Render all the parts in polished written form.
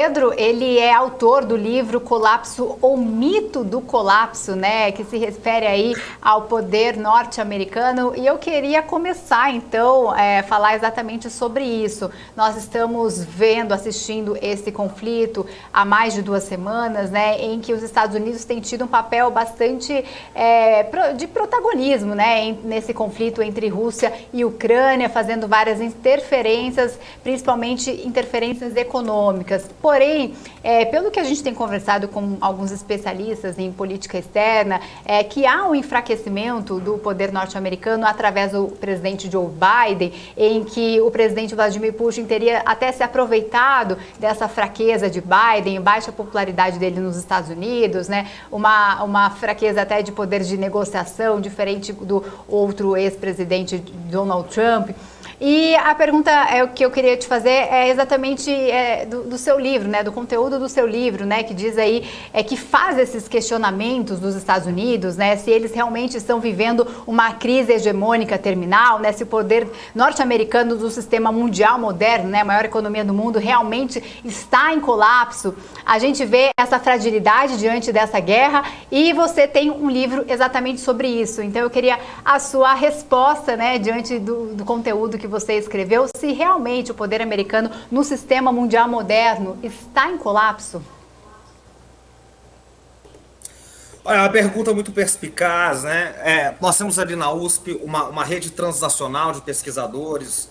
Pedro, ele é autor do livro Colapso ou Mito do Colapso, né, que se refere aí ao poder norte-americano, e eu queria começar então falar exatamente sobre isso. Nós estamos assistindo esse conflito há mais de 2 semanas, né, em que os Estados Unidos têm tido um papel bastante de protagonismo, né, nesse conflito entre Rússia e Ucrânia, fazendo várias interferências, principalmente interferências econômicas. Porém, pelo que a gente tem conversado com alguns especialistas em política externa, que há um enfraquecimento do poder norte-americano através do presidente Joe Biden, em que o presidente Vladimir Putin teria até se aproveitado dessa fraqueza de Biden, baixa popularidade dele nos Estados Unidos, né? Uma fraqueza até de poder de negociação, diferente do outro ex-presidente Donald Trump. E a pergunta que eu queria te fazer é exatamente do seu livro, né, do conteúdo do seu livro, né, que diz aí que faz esses questionamentos dos Estados Unidos, né, se eles realmente estão vivendo uma crise hegemônica terminal, né, se o poder norte-americano do sistema mundial moderno, né, a maior economia do mundo, realmente está em colapso. A gente vê essa fragilidade diante dessa guerra e você tem um livro exatamente sobre isso. Então eu queria a sua resposta, né, diante do conteúdo que você escreveu, se realmente o poder americano no sistema mundial moderno está em colapso? Olha, é uma pergunta muito perspicaz, né? Nós temos ali na USP uma rede transnacional de pesquisadores,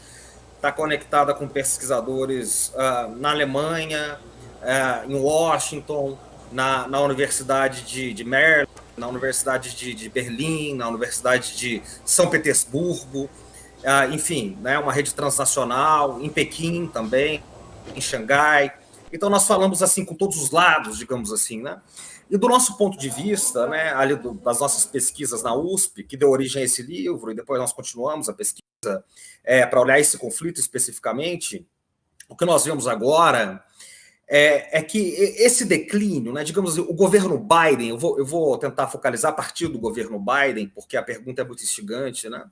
está conectada com pesquisadores na Alemanha, em Washington, na Universidade de Maryland, na Universidade de Berlim, na Universidade de São Petersburgo, enfim, né, uma rede transnacional, em Pequim também, em Xangai. Então nós falamos assim com todos os lados, digamos assim, né? E do nosso ponto de vista, né, ali das nossas pesquisas na USP, que deu origem a esse livro, e depois nós continuamos a pesquisa para olhar esse conflito especificamente, o que nós vemos agora é que esse declínio, né, digamos assim, o governo Biden, eu vou tentar focalizar a partir do governo Biden, porque a pergunta é muito instigante, né?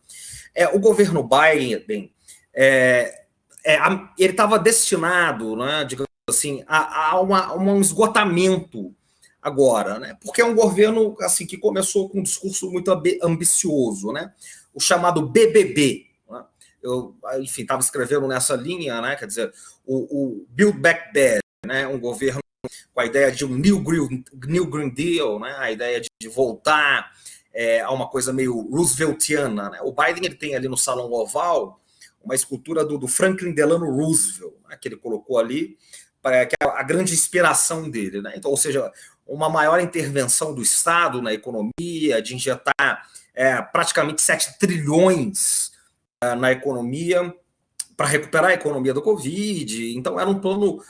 O governo Biden, ele estava destinado, né, digamos assim, a um esgotamento agora, né? Porque é um governo assim que começou com um discurso muito ambicioso, né? O chamado BBB. Né? Eu, enfim, estava escrevendo nessa linha, né? Quer dizer, o Build Back Better, né? Um governo com a ideia de um New Green Deal, né? A ideia de voltar a uma coisa meio rooseveltiana. Né? O Biden ele tem ali no Salão Oval uma escultura do Franklin Delano Roosevelt, né? Que ele colocou ali, que é a grande inspiração dele. Né? Então, ou seja, uma maior intervenção do Estado na economia, de injetar praticamente 7 trilhões na economia para recuperar a economia do Covid. Então, era um plano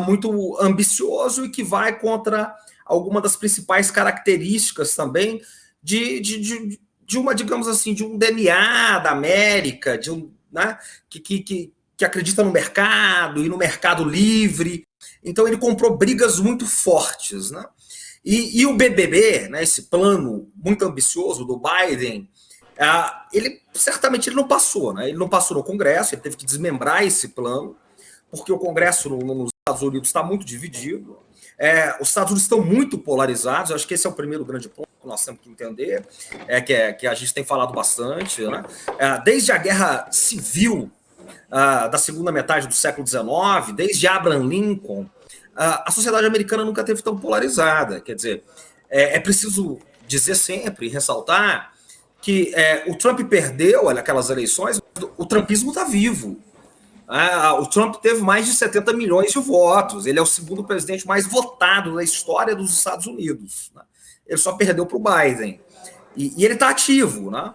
muito ambicioso e que vai contra alguma das principais características também de uma, digamos assim, de um DNA da América, né, que acredita no mercado e no mercado livre. Então, ele comprou brigas muito fortes, né? E o BBB, né, esse plano muito ambicioso do Biden, ele certamente ele não passou, né? Ele não passou no Congresso, ele teve que desmembrar esse plano, porque o Congresso nos Estados Unidos está muito dividido. Os Estados Unidos estão muito polarizados. Eu acho que esse é o primeiro grande ponto que nós temos que entender, que a gente tem falado bastante, né? Desde a Guerra Civil da segunda metade do século XIX, desde Abraham Lincoln, a sociedade americana nunca teve tão polarizada. Quer dizer, é preciso dizer sempre, ressaltar, que o Trump perdeu aquelas eleições, mas o trumpismo está vivo. O Trump teve mais de 70 milhões de votos, ele é o segundo presidente mais votado na história dos Estados Unidos. Né? Ele só perdeu para o Biden. E ele está ativo. Né?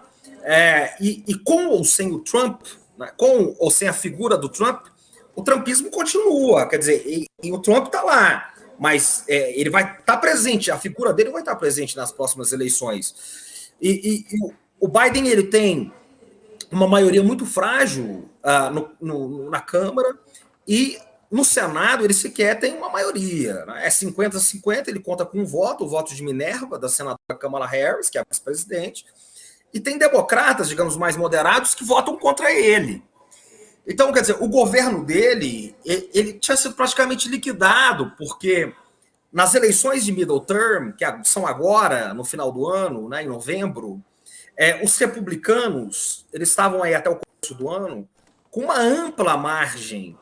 E com ou sem o Trump, né? Com ou sem a figura do Trump, o trumpismo continua. Quer dizer, e o Trump está lá, mas ele vai estar presente, a figura dele vai estar presente nas próximas eleições. E o Biden ele tem uma maioria muito frágil na Câmara e no Senado ele sequer tem uma maioria. Né? É 50-50, ele conta com um voto, o voto de Minerva, da senadora Kamala Harris, que é a vice-presidente, e tem democratas, digamos, mais moderados, que votam contra ele. Então, quer dizer, o governo dele, ele tinha sido praticamente liquidado, porque nas eleições de middle term, que são agora, no final do ano, né, em novembro, os republicanos, eles estavam aí até o começo do ano, com uma ampla margem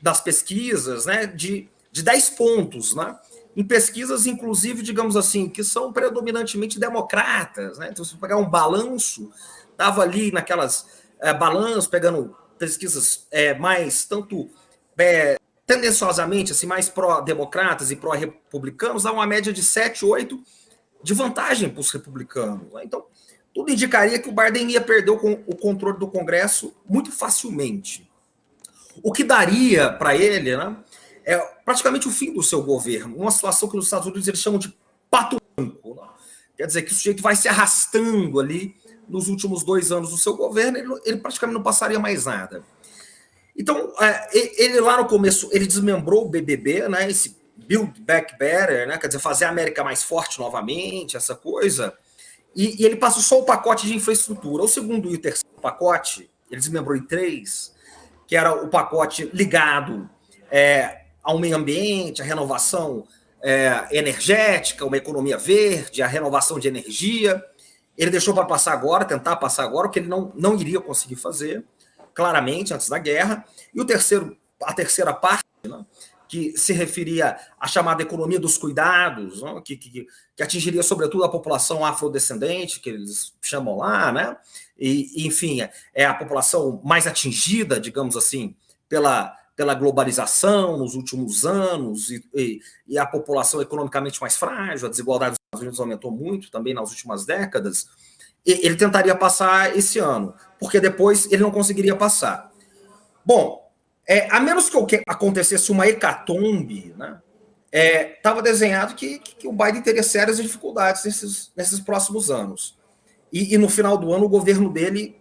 das pesquisas, né, de 10 pontos, né, em pesquisas, inclusive, digamos assim, que são predominantemente democratas. Né? Então, se você pegar um balanço, estava ali naquelas balanços, pegando pesquisas mais, tanto tendenciosamente, assim, mais pró-democratas e pró-republicanos, dá uma média de 7, 8 de vantagem para os republicanos. Né? Então, tudo indicaria que o Biden ia perder o controle do Congresso muito facilmente. O que daria para ele, né, é praticamente o fim do seu governo, uma situação que nos Estados Unidos eles chamam de pato branco. Né? Quer dizer que o sujeito vai se arrastando ali nos últimos 2 anos do seu governo, ele praticamente não passaria mais nada. Então, ele lá no começo, ele desmembrou o BBB, né, esse Build Back Better, né, quer dizer, fazer a América mais forte novamente, essa coisa, e ele passou só o pacote de infraestrutura. O segundo e o terceiro pacote, ele desmembrou em 3, que era o pacote ligado ao meio ambiente, à renovação energética, uma economia verde, a renovação de energia. Ele deixou para passar agora, tentar passar agora, o que ele não iria conseguir fazer, claramente, antes da guerra. E a terceira parte, né, que se referia à chamada economia dos cuidados, né, que atingiria, sobretudo, a população afrodescendente, que eles chamam lá, né? E enfim, é a população mais atingida, digamos assim, pela globalização nos últimos anos e a população economicamente mais frágil, a desigualdade dos Estados Unidos aumentou muito também nas últimas décadas. Ele tentaria passar esse ano, porque depois ele não conseguiria passar. Bom, a menos que acontecesse uma hecatombe, né, estava desenhado que o Biden teria sérias dificuldades nesses próximos anos. E no final do ano o governo dele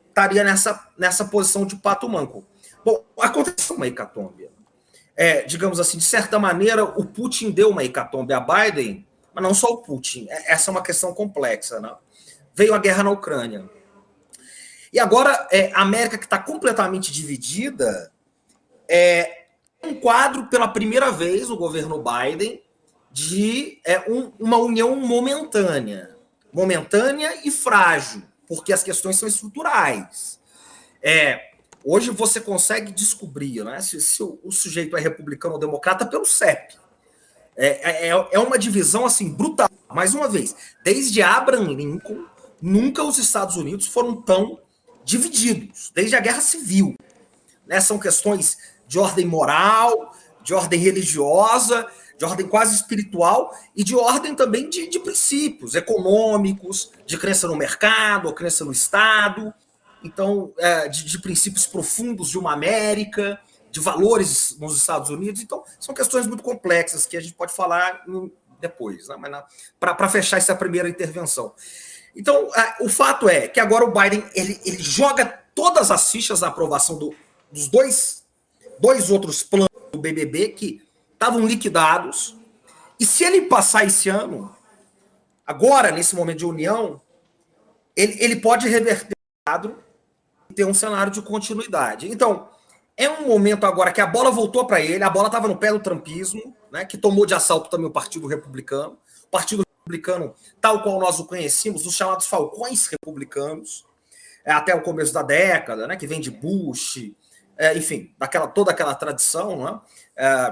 estaria nessa posição de pato manco. Bom, aconteceu uma hecatombe. Digamos assim, de certa maneira, o Putin deu uma hecatombe a Biden, mas não só o Putin. Essa é uma questão complexa, né? Veio a guerra na Ucrânia. E agora, a América, que está completamente dividida, um quadro, pela primeira vez, no governo Biden, de uma união momentânea e frágil, porque as questões são estruturais. Hoje você consegue descobrir, né, se o sujeito é republicano ou democrata pelo CEP. É uma divisão assim brutal. Mais uma vez, desde Abraham Lincoln, nunca os Estados Unidos foram tão divididos, desde a Guerra Civil. Né? São questões de ordem moral, de ordem religiosa, de ordem quase espiritual e de ordem também de princípios econômicos, de crença no mercado, ou crença no Estado, então de princípios profundos de uma América, de valores nos Estados Unidos. Então, são questões muito complexas que a gente pode falar depois, né? Mas para fechar essa primeira intervenção. Então, o fato é que agora o Biden ele joga todas as fichas na aprovação dos dois outros planos do BBB que estavam liquidados, e se ele passar esse ano, agora, nesse momento de união, ele pode reverter o quadro e ter um cenário de continuidade. Então, é um momento agora que a bola voltou para ele, a bola estava no pé do trumpismo, né, que tomou de assalto também o Partido Republicano. O Partido Republicano, tal qual nós o conhecemos, os chamados falcões republicanos, até o começo da década, né, que vem de Bush, enfim, toda aquela tradição, né,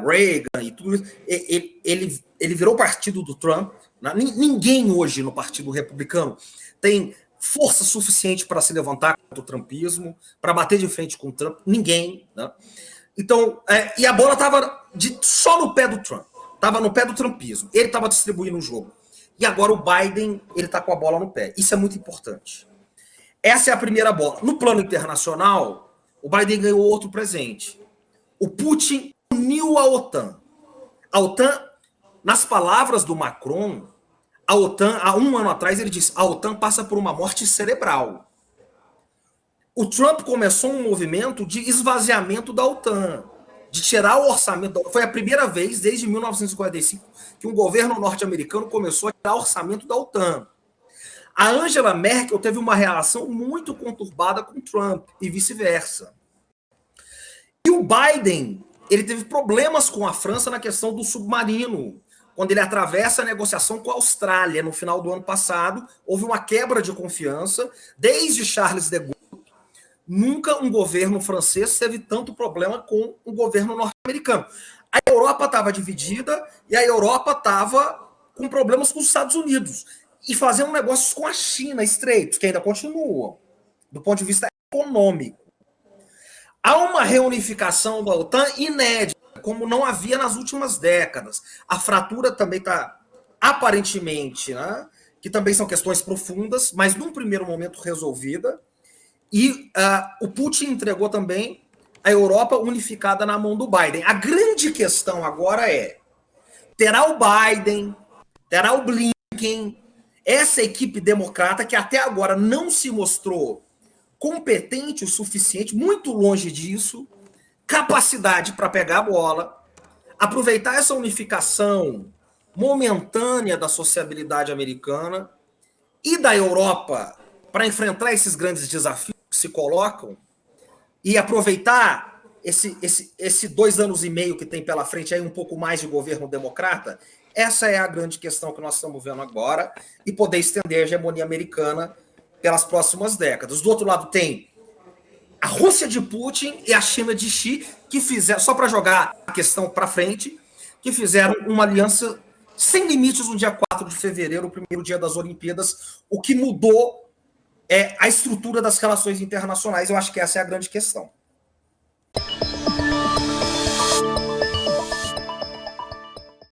Reagan e tudo isso, ele virou o partido do Trump. Né? Ninguém hoje no Partido Republicano tem força suficiente para se levantar contra o trumpismo, para bater de frente com o Trump, ninguém. Né? Então, e a bola estava só no pé do Trump, estava no pé do trumpismo, ele estava distribuindo o jogo. E agora o Biden, ele está com a bola no pé. Isso é muito importante. Essa é a primeira bola. No plano internacional, o Biden ganhou outro presente. O Putin uniu a OTAN. A OTAN, nas palavras do Macron, a OTAN, há um ano atrás, ele disse: a OTAN passa por uma morte cerebral. O Trump começou um movimento de esvaziamento da OTAN, de tirar o orçamento da OTAN. Foi a primeira vez, desde 1945, que um governo norte-americano começou a tirar o orçamento da OTAN. A Angela Merkel teve uma relação muito conturbada com Trump e vice-versa. E o Biden, ele teve problemas com a França na questão do submarino. Quando ele atravessa a negociação com a Austrália no final do ano passado, houve uma quebra de confiança. Desde Charles de Gaulle, nunca um governo francês teve tanto problema com o governo norte-americano. A Europa estava dividida e a Europa estava com problemas com os Estados Unidos e fazendo negócios com a China estreitos, que ainda continuam, do ponto de vista econômico. Há uma reunificação da OTAN inédita, como não havia nas últimas décadas. A fratura também está, aparentemente, né, que também são questões profundas, mas num primeiro momento resolvida. E o Putin entregou também a Europa unificada na mão do Biden. A grande questão agora é, terá o Biden, terá o Blinken, essa equipe democrata que até agora não se mostrou competente o suficiente, muito longe disso, capacidade para pegar a bola, aproveitar essa unificação momentânea da sociabilidade americana e da Europa para enfrentar esses grandes desafios que se colocam e aproveitar esse 2 anos e meio que tem pela frente aí um pouco mais de governo democrata. Essa é a grande questão que nós estamos vendo agora e poder estender a hegemonia americana pelas próximas décadas. Do outro lado tem a Rússia de Putin e a China de Xi, que fizeram, só para jogar a questão para frente, que fizeram uma aliança sem limites no dia 4 de fevereiro, o primeiro dia das Olimpíadas, o que mudou a estrutura das relações internacionais. Eu acho que essa é a grande questão.